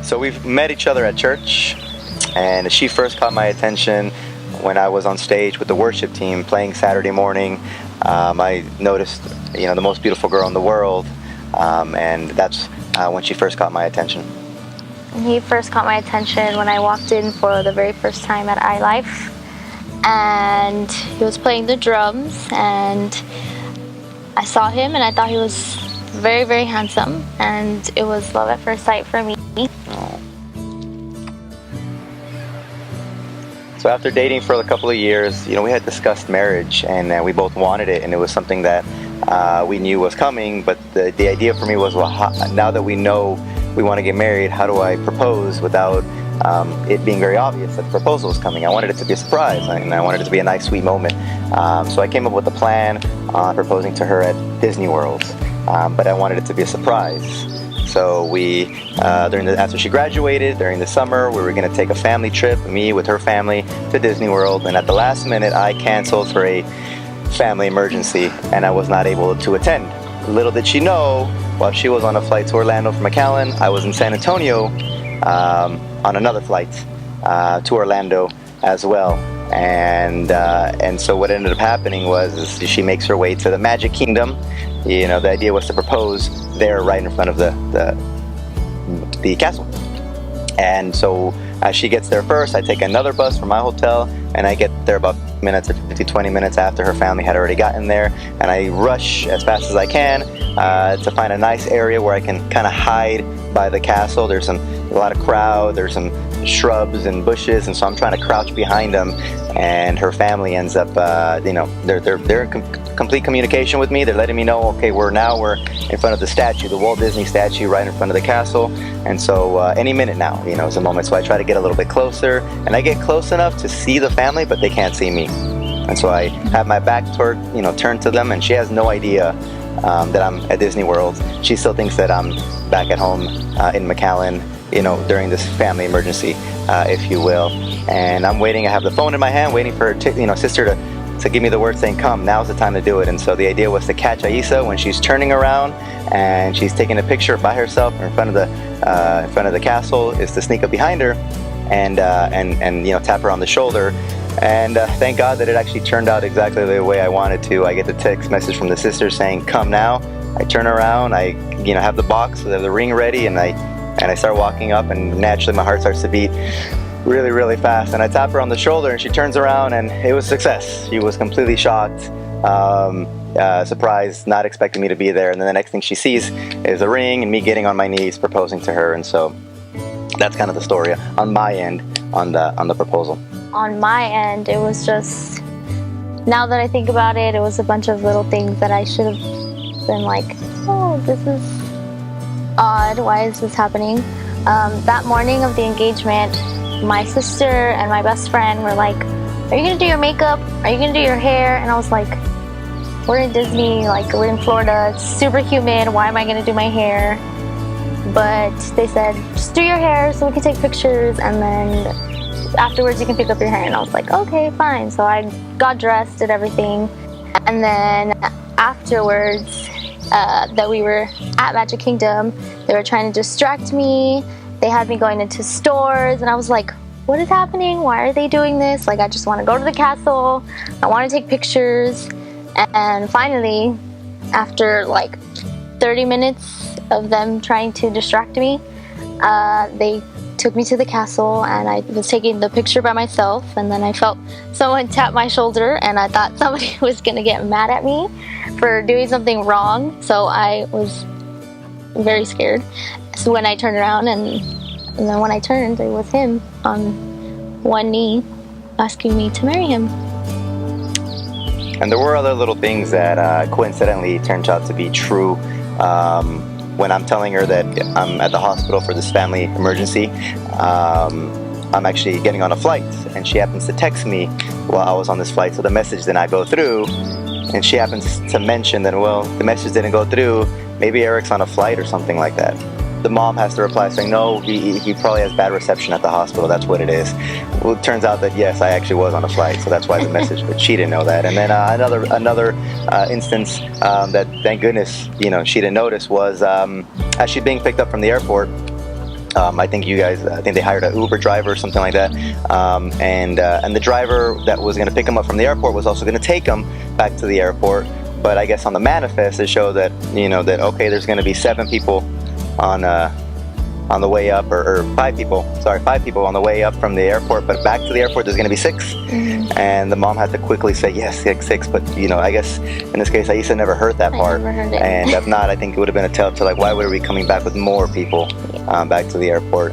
So we've met each other at church, and she first caught my attention when I was on stage with the worship team playing Saturday morning. I noticed, the most beautiful girl in the world, and that's when she first caught my attention. He first caught my attention when I walked in for the very first time at iLife, and he was playing the drums, and I saw him and I thought he was very, very handsome, and it was love at first sight for me. So after dating for a couple of years, we had discussed marriage, and we both wanted it, and it was something that we knew was coming. But the idea for me was, well, now that we know we want to get married, how do I propose without it being very obvious that the proposal was coming? I wanted it to be a surprise, and I wanted it to be a nice, sweet moment. So I came up with a plan on proposing to her at Disney World, but I wanted it to be a surprise. So we, after she graduated, during the summer, we were going to take a family trip, me with her family, to Disney World. And at the last minute, I canceled for a family emergency, and I was not able to attend. Little did she know, while she was on a flight to Orlando from McAllen, I was in San Antonio on another flight to Orlando as well. And so what ended up happening was she makes her way to the Magic Kingdom. The idea was to propose there right in front of the castle. And so as she gets there first, I take another bus from my hotel, and I get there about 20 minutes after her family had already gotten there, and I rush as fast as I can to find a nice area where I can kind of hide by the castle. There's a lot of crowd, there's some shrubs and bushes, and so I'm trying to crouch behind them, and her family ends up, they're in complete communication with me. They're letting me know, okay, we're in front of the statue, the Walt Disney statue, right in front of the castle, and so any minute now, is a moment. So I try to get a little bit closer, and I get close enough to see the family, but they can't see me. And so I have my back turned to them, and she has no idea that I'm at Disney World. She still thinks that I'm back at home in McAllen, during this family emergency, if you will. And I'm waiting. I have the phone in my hand, waiting for her sister to give me the word saying, come, now's the time to do it. And so the idea was to catch Ayssa when she's turning around and she's taking a picture by herself in front of the castle, is to sneak up behind her and tap her on the shoulder. And thank God that it actually turned out exactly the way I wanted to. I get the text message from the sister saying, come now. I turn around, I have the box, the ring ready, and I start walking up, and naturally my heart starts to beat really, really fast. And I tap her on the shoulder, and she turns around, and it was a success. She was completely shocked, surprised, not expecting me to be there. And then the next thing she sees is a ring and me getting on my knees proposing to her. And so that's kind of the story on my end on the proposal. On my end, it was just, now that I think about it, it was a bunch of little things that I should have been like, oh, this is odd, why is this happening? That morning of the engagement, my sister and my best friend were like, are you gonna do your makeup? Are you gonna do your hair? And I was like, we're in Disney, we're in Florida, it's super humid, why am I gonna do my hair? But they said, just do your hair so we can take pictures, and then afterwards you can pick up your hair. And I was like, okay, fine. So I got dressed, did everything, and then afterwards that we were at Magic Kingdom, they were trying to distract me. They had me going into stores, and I was like, what is happening? Why are they doing this? I just want to go to the castle, I want to take pictures. And finally, after 30 minutes of them trying to distract me, they took me to the castle, and I was taking the picture by myself, and then I felt someone tap my shoulder, and I thought somebody was gonna get mad at me for doing something wrong, so I was very scared. So when I turned around, and then when I turned, it was him on one knee asking me to marry him. And there were other little things that coincidentally turned out to be true. When I'm telling her that I'm at the hospital for this family emergency, I'm actually getting on a flight, and she happens to text me while I was on this flight, so the message did not go through, and she happens to mention that, well, the message didn't go through, maybe Eric's on a flight or something like that. The mom has to reply saying, no, he probably has bad reception at the hospital, that's what it is. Well, it turns out that yes, I actually was on a flight, so that's why the message, but she didn't know that. And then another instance that thank goodness she didn't notice was as she's being picked up from the airport, I think they hired an Uber driver or something like that, and the driver that was going to pick him up from the airport was also going to take him back to the airport. But I guess on the manifest it showed that that okay, there's going to be 7 people on the way up, or 5 people on the way up from the airport, but back to the airport there's going to be 6. And the mom had to quickly say yes, 6. But I guess in this case Ayssa never heard that part. Never heard it. And if not, I think it would have been a tell to like, why were we coming back with more people back to the airport?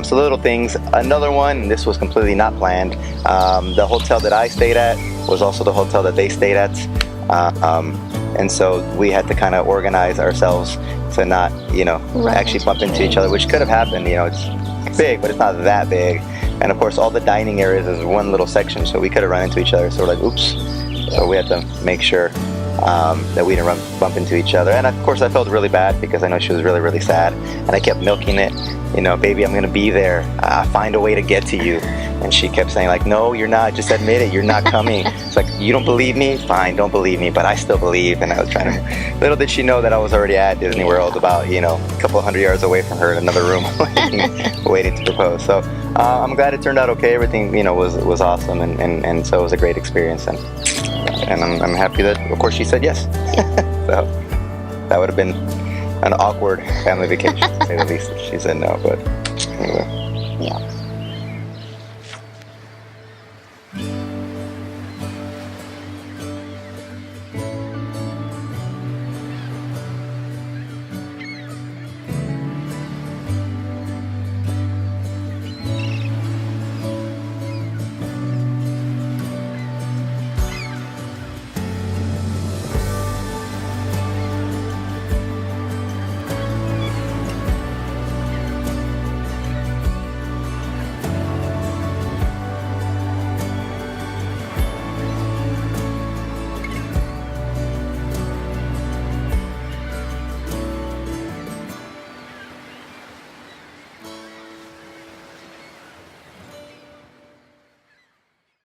So little things. Another one, and this was completely not planned, the hotel that I stayed at was also the hotel that they stayed at, and so we had to kind of organize ourselves to not actually bump into each other, which could have happened. It's big, but it's not that big. And of course all the dining areas is one little section, so we could have run into each other, so we're like, oops. So we had to make sure that we didn't bump into each other. And of course I felt really bad because I know she was really, really sad, and I kept milking it, baby, I'm gonna be there, find a way to get to you. And she kept saying like, no, you're not, just admit it, you're not coming. It's like, you don't believe me? Fine, don't believe me, but I still believe. And I was trying to, little did she know that I was already at Disney World, about a couple hundred yards away from her in another room waiting to propose. So I'm glad it turned out okay. Everything was awesome, and so it was a great experience, and I'm happy that of course she said yes. So that would have been an awkward family vacation to say the least if she said no, but anyway. Yeah.